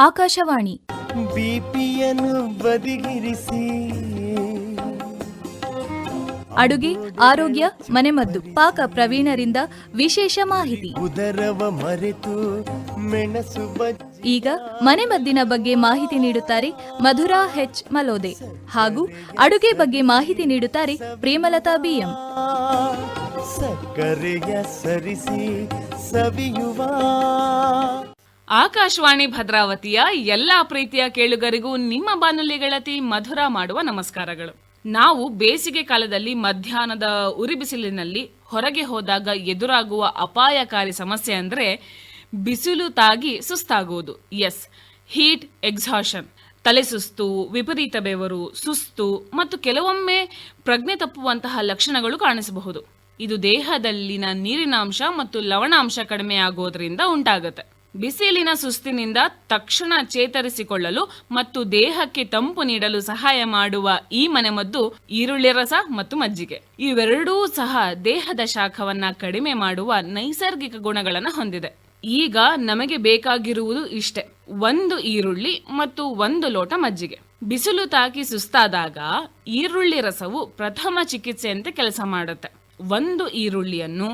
ಆಕಾಶವಾಣಿ. ಬಿಪಿಯನ್ನು ಬದಿಗಿರಿಸಿ ಅಡುಗೆ, ಆರೋಗ್ಯ, ಮನೆಮದ್ದು, ಪಾಕ ಪ್ರವೀಣರಿಂದ ವಿಶೇಷ ಮಾಹಿತಿ. ಉದರವ ಮರೆತು ಮೆಣಸು ಈಗ ಮನೆಮದ್ದಿನ ಬಗ್ಗೆ ಮಾಹಿತಿ ನೀಡುತ್ತಾರೆ ಮಧುರಾ ಹೆಚ್ ಮಲೋದೆ ಹಾಗೂ ಅಡುಗೆ ಬಗ್ಗೆ ಮಾಹಿತಿ ನೀಡುತ್ತಾರೆ ಪ್ರೇಮಲತಾ ಬಿಎಂ. ಸಕ್ಕರೆಯ ಸರಿಸಿ ಸವಿಯುವ ಆಕಾಶವಾಣಿ ಭದ್ರಾವತಿಯ ಎಲ್ಲಾ ಪ್ರೀತಿಯ ಕೇಳುಗರಿಗೂ ನಿಮ್ಮ ಬಾನುಲಿ ಗೆಳತಿ ಮಧುರಾ ಮಾಡುವ ನಮಸ್ಕಾರಗಳು. ನಾವು ಬೇಸಿಗೆ ಕಾಲದಲ್ಲಿ ಮಧ್ಯಾಹ್ನದ ಉರಿಬಿಸಿಲಿನಲ್ಲಿ ಹೊರಗೆ ಹೋದಾಗ ಎದುರಾಗುವ ಅಪಾಯಕಾರಿ ಸಮಸ್ಯೆ ಅಂದರೆ ಬಿಸಿಲು ತಾಗಿ ಸುಸ್ತಾಗುವುದು. Heat exhaustion. ತಲೆ ಸುಸ್ತು, ವಿಪರೀತ ಬೆವರು, ಸುಸ್ತು ಮತ್ತು ಕೆಲವೊಮ್ಮೆ ಪ್ರಜ್ಞೆ ತಪ್ಪುವಂತಹ ಲಕ್ಷಣಗಳು ಕಾಣಿಸಬಹುದು. ಇದು ದೇಹದಲ್ಲಿನ ನೀರಿನಾಂಶ ಮತ್ತು ಲವಣಾಂಶ ಕಡಿಮೆ ಆಗೋದ್ರಿಂದ ಉಂಟಾಗುತ್ತೆ. ಬಿಸಿಲಿನ ಸುಸ್ತಿನಿಂದ ತಕ್ಷಣ ಚೇತರಿಸಿಕೊಳ್ಳಲು ಮತ್ತು ದೇಹಕ್ಕೆ ತಂಪು ನೀಡಲು ಸಹಾಯ ಮಾಡುವ ಈ ಮನೆಮದ್ದು ಈರುಳ್ಳಿ ರಸ ಮತ್ತು ಮಜ್ಜಿಗೆ. ಇವೆರಡೂ ಸಹ ದೇಹದ ಶಾಖವನ್ನ ಕಡಿಮೆ ಮಾಡುವ ನೈಸರ್ಗಿಕ ಗುಣಗಳನ್ನು ಹೊಂದಿದೆ. ಈಗ ನಮಗೆ ಬೇಕಾಗಿರುವುದು ಇಷ್ಟೇ: 1 ಈರುಳ್ಳಿ ಮತ್ತು 1 ಲೋಟ ಮಜ್ಜಿಗೆ. ಬಿಸಿಲು ತಾಕಿ ಸುಸ್ತಾದಾಗ ಈರುಳ್ಳಿ ರಸವು ಪ್ರಥಮ ಚಿಕಿತ್ಸೆಯಂತೆ ಕೆಲಸ ಮಾಡುತ್ತೆ. 1 ಈರುಳ್ಳಿಯನ್ನು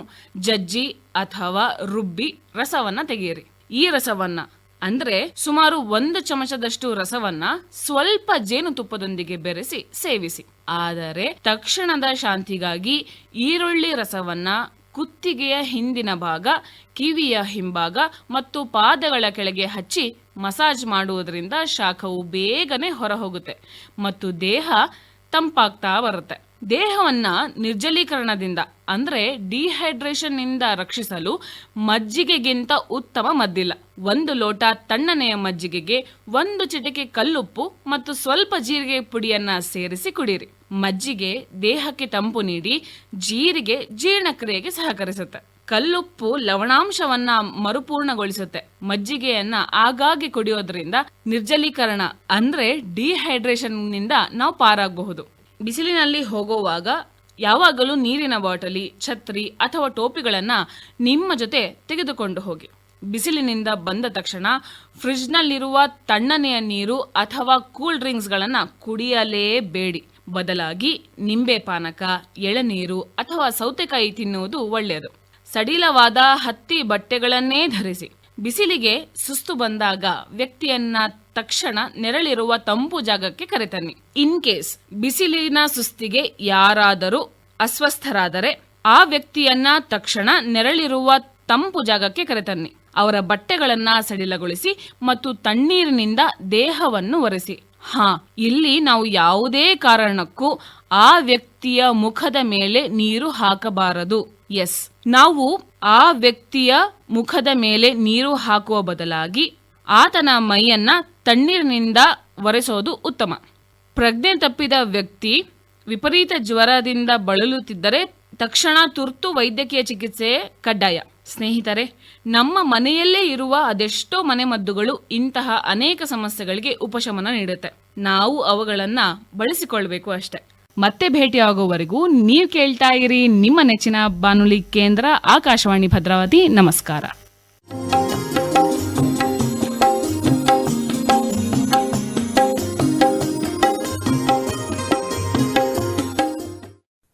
ಜಜ್ಜಿ ಅಥವಾ ರುಬ್ಬಿ ರಸವನ್ನ ತೆಗೆಯಿರಿ. ಈ ರಸವನ್ನ ಅಂದ್ರೆ ಸುಮಾರು 1 ಚಮಚದಷ್ಟು ರಸವನ್ನ ಸ್ವಲ್ಪ ಜೇನುತುಪ್ಪದೊಂದಿಗೆ ಬೆರೆಸಿ ಸೇವಿಸಿ. ಆದರೆ ತಕ್ಷಣದ ಶಾಂತಿಗಾಗಿ ಈರುಳ್ಳಿ ರಸವನ್ನ ಕುತ್ತಿಗೆಯ ಹಿಂದಿನ ಭಾಗ, ಕಿವಿಯ ಹಿಂಭಾಗ ಮತ್ತು ಪಾದಗಳ ಕೆಳಗೆ ಹಚ್ಚಿ ಮಸಾಜ್ ಮಾಡುವುದರಿಂದ ಶಾಖವು ಬೇಗನೆ ಹೊರಹೋಗುತ್ತೆ ಮತ್ತು ದೇಹ ತಂಪಾಗ್ತಾ ಬರುತ್ತೆ. ದೇಹವನ್ನ ನಿರ್ಜಲೀಕರಣದಿಂದ ಅಂದ್ರೆ ಡಿಹೈಡ್ರೇಷನ್ ನಿಂದ ರಕ್ಷಿಸಲು ಮಜ್ಜಿಗೆಗಿಂತ ಉತ್ತಮ ಮದ್ದಿಲ್ಲ. 1 ಲೋಟ ತಣ್ಣನೆಯ ಮಜ್ಜಿಗೆಗೆ 1 ಚಿಟಿಕೆ ಕಲ್ಲುಪ್ಪು ಮತ್ತು ಸ್ವಲ್ಪ ಜೀರಿಗೆ ಪುಡಿಯನ್ನ ಸೇರಿಸಿ ಕುಡಿಯಿರಿ. ಮಜ್ಜಿಗೆ ದೇಹಕ್ಕೆ ತಂಪು ನೀಡಿ ಜೀರಿಗೆ ಜೀರ್ಣಕ್ರಿಯೆಗೆ ಸಹಕರಿಸುತ್ತೆ. ಕಲ್ಲುಪ್ಪು ಲವಣಾಂಶವನ್ನ ಮರುಪೂರ್ಣಗೊಳಿಸುತ್ತೆ. ಮಜ್ಜಿಗೆಯನ್ನ ಆಗಾಗ್ಗೆ ಕುಡಿಯೋದ್ರಿಂದ ನಿರ್ಜಲೀಕರಣ ಅಂದ್ರೆ ಡಿಹೈಡ್ರೇಷನ್ ನಿಂದ ನಾವು ಪಾರಾಗಬಹುದು. ಬಿಸಿಲಿನಲ್ಲಿ ಹೋಗುವಾಗ ಯಾವಾಗಲೂ ನೀರಿನ ಬಾಟಲಿ, ಛತ್ರಿ ಅಥವಾ ಟೋಪಿಗಳನ್ನ ನಿಮ್ಮ ಜೊತೆ ತೆಗೆದುಕೊಂಡು ಹೋಗಿ. ಬಿಸಿಲಿನಿಂದ ಬಂದ ತಕ್ಷಣ ಫ್ರಿಡ್ಜ್ನಲ್ಲಿರುವ ತಣ್ಣನೆಯ ನೀರು ಅಥವಾ ಕೂಲ್ ಡ್ರಿಂಕ್ಸ್ಗಳನ್ನ ಕುಡಿಯಲೇಬೇಡಿ. ಬದಲಾಗಿ ನಿಂಬೆ ಪಾನಕ, ಎಳನೀರು ಅಥವಾ ಸೌತೆಕಾಯಿ ತಿನ್ನುವುದು ಒಳ್ಳೆಯದು. ಸಡಿಲವಾದ ಹತ್ತಿ ಬಟ್ಟೆಗಳನ್ನೇ ಧರಿಸಿ. ಬಿಸಿಲಿಗೆ ಸುಸ್ತು ಬಂದಾಗ ವ್ಯಕ್ತಿಯನ್ನ ತಕ್ಷಣ ನೆರಳಿರುವ ತಂಪು ಜಾಗಕ್ಕೆ ಕರೆತನ್ನಿ. ಇನ್ ಕೇಸ್ ಬಿಸಿಲಿನ ಸುಸ್ತಿಗೆ ಯಾರಾದರೂ ಅಸ್ವಸ್ಥರಾದರೆ ಆ ವ್ಯಕ್ತಿಯನ್ನ ತಕ್ಷಣ ನೆರಳಿರುವ ತಂಪು ಜಾಗಕ್ಕೆ ಕರೆತನ್ನಿ. ಅವರ ಬಟ್ಟೆಗಳನ್ನ ಸಡಿಲಗೊಳಿಸಿ ಮತ್ತು ತಣ್ಣೀರಿನಿಂದ ದೇಹವನ್ನು ಒರೆಸಿ. ಇಲ್ಲಿ ನಾವು ಯಾವುದೇ ಕಾರಣಕ್ಕೂ ಆ ವ್ಯಕ್ತಿಯ ಮುಖದ ಮೇಲೆ ನೀರು ಹಾಕಬಾರದು. ನಾವು ಆ ವ್ಯಕ್ತಿಯ ಮುಖದ ಮೇಲೆ ನೀರು ಹಾಕುವ ಬದಲಾಗಿ ಆತನ ಮೈಯನ್ನ ತಣ್ಣೀರಿನಿಂದ ಒರೆಸೋದು ಉತ್ತಮ. ಪ್ರಜ್ಞೆ ತಪ್ಪಿದ ವ್ಯಕ್ತಿ ವಿಪರೀತ ಜ್ವರದಿಂದ ಬಳಲುತ್ತಿದ್ದರೆ ತಕ್ಷಣ ತುರ್ತು ವೈದ್ಯಕೀಯ ಚಿಕಿತ್ಸೆ ಕಡ್ಡಾಯ. ಸ್ನೇಹಿತರೆ, ನಮ್ಮ ಮನೆಯಲ್ಲೇ ಇರುವ ಅದೆಷ್ಟೋ ಮನೆಮದ್ದುಗಳು ಇಂತಹ ಅನೇಕ ಸಮಸ್ಯೆಗಳಿಗೆ ಉಪಶಮನ ನೀಡುತ್ತೆ. ನಾವು ಅವುಗಳನ್ನ ಬಳಸಿಕೊಳ್ಬೇಕು ಅಷ್ಟೆ. ಮತ್ತೆ ಭೇಟಿಯಾಗುವವರೆಗೂ ನೀವು ಕೇಳ್ತಾ ಇರಿ ನಿಮ್ಮ ನೆಚ್ಚಿನ ಬಾನುಲಿ ಕೇಂದ್ರ ಆಕಾಶವಾಣಿ ಭದ್ರಾವತಿ. ನಮಸ್ಕಾರ.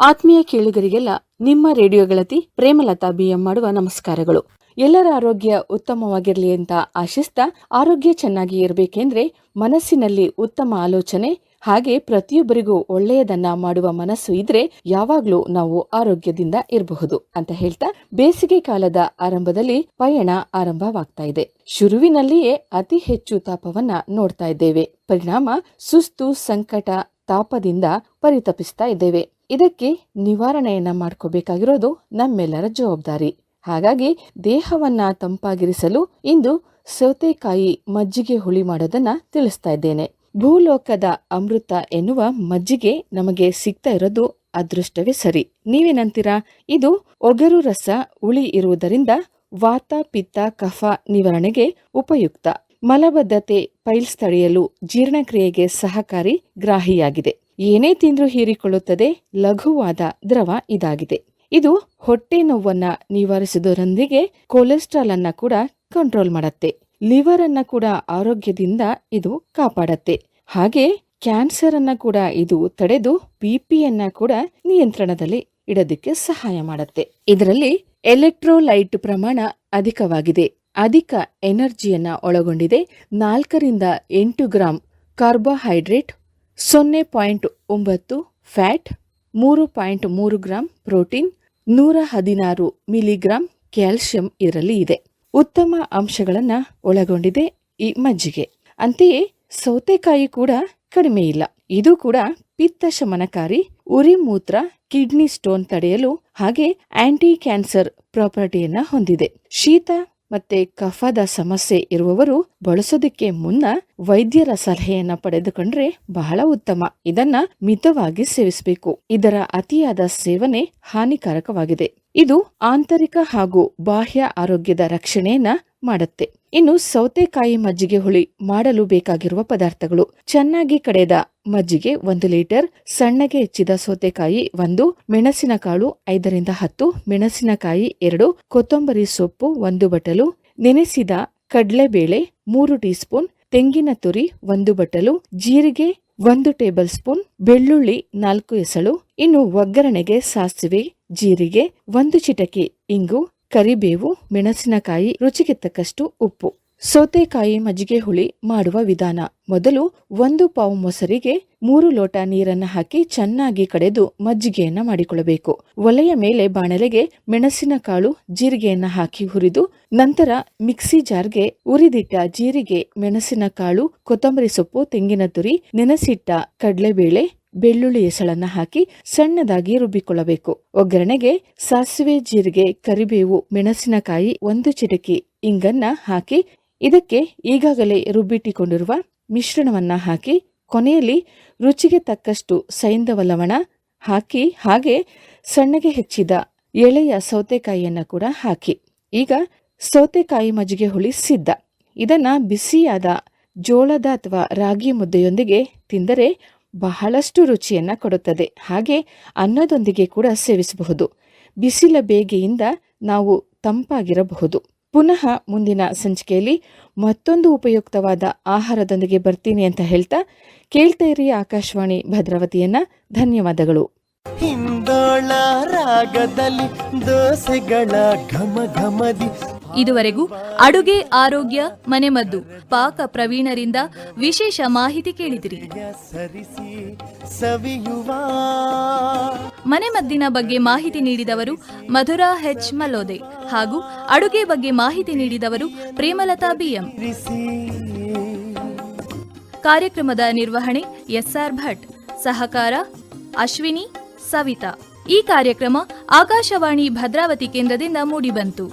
ಆತ್ಮೀಯ ಕೇಳುಗರಿಗೆಲ್ಲ ನಿಮ್ಮ ರೇಡಿಯೋ ಗೆಳತಿ ಪ್ರೇಮಲತಾ ಬಿಎಂ ಮಾಡುವ ನಮಸ್ಕಾರಗಳು. ಎಲ್ಲರ ಆರೋಗ್ಯ ಉತ್ತಮವಾಗಿರಲಿ ಅಂತ ಆಶಿಸ್ತಾ, ಆರೋಗ್ಯ ಚೆನ್ನಾಗಿ ಇರಬೇಕೆಂದ್ರೆ ಮನಸ್ಸಿನಲ್ಲಿ ಉತ್ತಮ ಆಲೋಚನೆ ಹಾಗೆ ಪ್ರತಿಯೊಬ್ಬರಿಗೂ ಒಳ್ಳೆಯದನ್ನ ಮಾಡುವ ಮನಸ್ಸು ಇದ್ರೆ ಯಾವಾಗ್ಲೂ ನಾವು ಆರೋಗ್ಯದಿಂದ ಇರಬಹುದು ಅಂತ ಹೇಳ್ತಾ, ಬೇಸಿಗೆ ಕಾಲದ ಆರಂಭದಲ್ಲಿ ಪಯಣ ಆರಂಭವಾಗ್ತಾ ಇದೆ. ಶುರುವಿನಲ್ಲಿಯೇ ಅತಿ ಹೆಚ್ಚು ತಾಪವನ್ನ ನೋಡ್ತಾ ಇದ್ದೇವೆ. ಪರಿಣಾಮ ಸುಸ್ತು, ಸಂಕಟ, ತಾಪದಿಂದ ಪರಿತಪಿಸ್ತಾ ಇದ್ದೇವೆ. ಇದಕ್ಕೆ ನಿವಾರಣೆಯನ್ನ ಮಾಡ್ಕೋಬೇಕಾಗಿರೋದು ನಮ್ಮೆಲ್ಲರ ಜವಾಬ್ದಾರಿ. ಹಾಗಾಗಿ ದೇಹವನ್ನ ತಂಪಾಗಿರಿಸಲು ಇಂದು ಸೌತೆಕಾಯಿ ಮಜ್ಜಿಗೆ ಹುಳಿ ಮಾಡೋದನ್ನ ತಿಳಿಸ್ತಾ ಇದ್ದೇನೆ. ಭೂಲೋಕದ ಅಮೃತ ಎನ್ನುವ ಮಜ್ಜಿಗೆ ನಮಗೆ ಸಿಗ್ತಾ ಇರೋದು ಅದೃಷ್ಟವೇ ಸರಿ. ನೀವೇನಂತೀರಾ? ಇದು ಒಗರು ರಸ ಹುಳಿ ಇರುವುದರಿಂದ ವಾತ, ಪಿತ್ತ, ಕಫ ನಿವಾರಣೆಗೆ ಉಪಯುಕ್ತ. ಮಲಬದ್ಧತೆ, ಪೈಲ್ಸ್ ತಡೆಯಲು, ಜೀರ್ಣಕ್ರಿಯೆಗೆ ಸಹಕಾರಿ, ಗ್ರಾಹಿಯಾಗಿದೆ. ಏನೇ ತಿಂದ್ರೂ ಹೀರಿಕೊಳ್ಳುತ್ತದೆ. ಲಘುವಾದ ದ್ರವ ಇದಾಗಿದೆ. ಇದು ಹೊಟ್ಟೆ ನೋವನ್ನ ನಿವಾರಿಸುವುದರೊಂದಿಗೆ ಕೊಲೆಸ್ಟ್ರಾಲ್ ಅನ್ನ ಕೂಡ ಕಂಟ್ರೋಲ್ ಮಾಡುತ್ತೆ. ಲಿವರ್ ಅನ್ನ ಕೂಡ ಆರೋಗ್ಯದಿಂದ ಇದು ಕಾಪಾಡತ್ತೆ. ಹಾಗೆ ಕ್ಯಾನ್ಸರ್ ಅನ್ನ ಕೂಡ ಇದು ತಡೆದು ಬಿಪಿಯನ್ನ ಕೂಡ ನಿಯಂತ್ರಣದಲ್ಲಿ ಇಡೋದಕ್ಕೆ ಸಹಾಯ ಮಾಡುತ್ತೆ. ಇದರಲ್ಲಿ ಎಲೆಕ್ಟ್ರೋಲೈಟ್ ಪ್ರಮಾಣ ಅಧಿಕವಾಗಿದೆ, ಅಧಿಕ ಎನರ್ಜಿಯನ್ನ ಒಳಗೊಂಡಿದೆ. 4-8 gram carbohydrate, 0.9 fat, 3.3 gram protein, 116 milligram calcium ಇದರಲ್ಲಿ ಇದೆ. ಉತ್ತಮ ಅಂಶಗಳನ್ನ ಒಳಗೊಂಡಿದೆ ಈ ಮಜ್ಜಿಗೆ. ಅಂತೆಯೇ ಸೌತೆಕಾಯಿ ಕೂಡ ಕಡಿಮೆ ಇಲ್ಲ. ಇದು ಕೂಡ ಪಿತ್ತ ಶಮನಕಾರಿ, ಉರಿ ಮೂತ್ರ, ಕಿಡ್ನಿ ಸ್ಟೋನ್ ತಡೆಯಲು ಹಾಗೆ ಆಂಟಿ ಕ್ಯಾನ್ಸರ್ ಪ್ರಾಪರ್ಟಿಯನ್ನ ಹೊಂದಿದೆ. ಶೀತ ಮತ್ತೆ ಕಫದ ಸಮಸ್ಯೆ ಇರುವವರು ಬಳಸೋದಕ್ಕೆ ಮುನ್ನ ವೈದ್ಯರ ಸಲಹೆಯನ್ನ ಪಡೆದುಕೊಂಡ್ರೆ ಬಹಳ ಉತ್ತಮ. ಇದನ್ನ ಮಿತವಾಗಿ ಸೇವಿಸಬೇಕು. ಇದರ ಅತಿಯಾದ ಸೇವನೆ ಹಾನಿಕಾರಕವಾಗಿದೆ. ಇದು ಆಂತರಿಕ ಹಾಗೂ ಬಾಹ್ಯ ಆರೋಗ್ಯದ ರಕ್ಷಣೆಯನ್ನ ಮಾಡುತ್ತೆ. ಇನ್ನು ಸೌತೆಕಾಯಿ ಮಜ್ಜಿಗೆ ಹುಳಿ ಮಾಡಲು ಬೇಕಾಗಿರುವ ಪದಾರ್ಥಗಳು: ಚೆನ್ನಾಗಿ ಕಡೆದ ಮಜ್ಜಿಗೆ 1 ಲೀಟರ್, ಸಣ್ಣಗೆ ಹೆಚ್ಚಿದ ಸೌತೆಕಾಯಿ 1, ಮೆಣಸಿನಕಾಳು 5-10, ಮೆಣಸಿನಕಾಯಿ 2, ಕೊತ್ತಂಬರಿ ಸೊಪ್ಪು 1 ಬಟ್ಟಲು, ನೆನೆಸಿದ ಕಡಲೆಬೇಳೆ 3 ಟೀ ಸ್ಪೂನ್, ತೆಂಗಿನ ತುರಿ 1 ಬಟ್ಟಲು, ಜೀರಿಗೆ 1 ಟೇಬಲ್ ಸ್ಪೂನ್, ಬೆಳ್ಳುಳ್ಳಿ 4 ಎಸಳು. ಇನ್ನು ಒಗ್ಗರಣೆಗೆ ಸಾಸಿವೆ, ಜೀರಿಗೆ, 1 ಚಿಟಕಿ ಇಂಗು, ಕರಿಬೇವು, ಮೆಣಸಿನಕಾಯಿ, ರುಚಿಗೆ ತಕ್ಕಷ್ಟು ಉಪ್ಪು. ಸೌತೆಕಾಯಿ ಮಜ್ಜಿಗೆ ಹುಳಿ ಮಾಡುವ ವಿಧಾನ: ಮೊದಲು 1 ಪಾವು ಮೊಸರಿಗೆ 3 ಲೋಟ ನೀರನ್ನು ಹಾಕಿ ಚೆನ್ನಾಗಿ ಕಡೆದು ಮಜ್ಜಿಗೆಯನ್ನ ಮಾಡಿಕೊಳ್ಳಬೇಕು. ಒಲೆಯ ಮೇಲೆ ಬಾಣಲೆಗೆ ಮೆಣಸಿನಕಾಳು, ಜೀರಿಗೆಯನ್ನ ಹಾಕಿ ಹುರಿದು ನಂತರ ಮಿಕ್ಸಿ ಜಾರ್ಗೆ ಉರಿದಿಟ್ಟ ಜೀರಿಗೆ, ಮೆಣಸಿನಕಾಳು, ಕೊತ್ತಂಬರಿ ಸೊಪ್ಪು, ತೆಂಗಿನ ತುರಿ, ನೆನೆಸಿಟ್ಟ ಕಡಲೆಬೇಳೆ, ಬೆಳ್ಳುಳ್ಳಿ ಎಸಳನ್ನ ಹಾಕಿ ಸಣ್ಣದಾಗಿ ರುಬ್ಬಿಕೊಳ್ಳಬೇಕು. ಒಗ್ಗರಣೆಗೆ ಸಾಸಿವೆ, ಜೀರಿಗೆ, ಕರಿಬೇವು, ಮೆಣಸಿನಕಾಯಿ, 1 ಚಿಟಕಿ ಇಂಗನ್ನ ಹಾಕಿ ಇದಕ್ಕೆ ಈಗಾಗಲೇ ರುಬ್ಬಿಟ್ಟಿಕೊಂಡಿರುವ ಮಿಶ್ರಣವನ್ನ ಹಾಕಿ ಕೊನೆಯಲ್ಲಿ ರುಚಿಗೆ ತಕ್ಕಷ್ಟು ಸೈಂಧವ ಲವಣ ಹಾಕಿ ಹಾಗೆ ಸಣ್ಣಗೆ ಹೆಚ್ಚಿದ ಎಳೆಯ ಸೌತೆಕಾಯಿಯನ್ನ ಕೂಡ ಹಾಕಿ. ಈಗ ಸೌತೆಕಾಯಿ ಮಜ್ಜಿಗೆ ಹುಳಿ ಸಿದ್ಧ. ಇದನ್ನ ಬಿಸಿಯಾದ ಜೋಳದ ಅಥವಾ ರಾಗಿ ಮುದ್ದೆಯೊಂದಿಗೆ ತಿಂದರೆ ಬಹಳಷ್ಟು ರುಚಿಯನ್ನ ಕೊಡುತ್ತದೆ. ಹಾಗೆ ಅನ್ನದೊಂದಿಗೆ ಕೂಡ ಸೇವಿಸಬಹುದು. ಬಿಸಿಲ ಬೇಗೆಯಿಂದ ನಾವು ತಂಪಾಗಿರಬಹುದು. ಪುನಃ ಮುಂದಿನ ಸಂಚಿಕೆಯಲ್ಲಿ ಮತ್ತೊಂದು ಉಪಯುಕ್ತವಾದ ಆಹಾರದೊಂದಿಗೆ ಬರ್ತೀನಿ ಅಂತ ಹೇಳ್ತಾ ಕೇಳ್ತಾ ಇರಿ ಆಕಾಶವಾಣಿ ಭದ್ರಾವತಿಯನ್ನ. ಧನ್ಯವಾದಗಳು. ಹಿಂದೋಳ ರಾಗದಲ್ಲಿ ದೋಸೆಗಳ ಘಮ ಘಮದಿ. ಇದುವರೆಗೂ ಅಡುಗೆ, ಆರೋಗ್ಯ, ಮನೆಮದ್ದು, ಪಾಕ ಪ್ರವೀಣರಿಂದ ವಿಶೇಷ ಮಾಹಿತಿ ಕೇಳಿದಿರಿ. ಸರಿಸಿ ಸವಿಯುವ ಮನೆಮದ್ದಿನ ಬಗ್ಗೆ ಮಾಹಿತಿ ನೀಡಿದವರು ಮಧುರಾ ಹೆಚ್ ಮಲೋದೆ ಹಾಗೂ ಅಡುಗೆ ಬಗ್ಗೆ ಮಾಹಿತಿ ನೀಡಿದವರು ಪ್ರೇಮಲತಾ ಬಿಎಂ. ಕಾರ್ಯಕ್ರಮದ ನಿರ್ವಹಣೆ ಎಸ್ಆರ್ ಭಟ್, ಸಹಕಾರ ಅಶ್ವಿನಿ, ಸವಿತಾ. ಈ ಕಾರ್ಯಕ್ರಮ ಆಕಾಶವಾಣಿ ಭದ್ರಾವತಿ ಕೇಂದ್ರದಿಂದ ಮೂಡಿಬಂತು.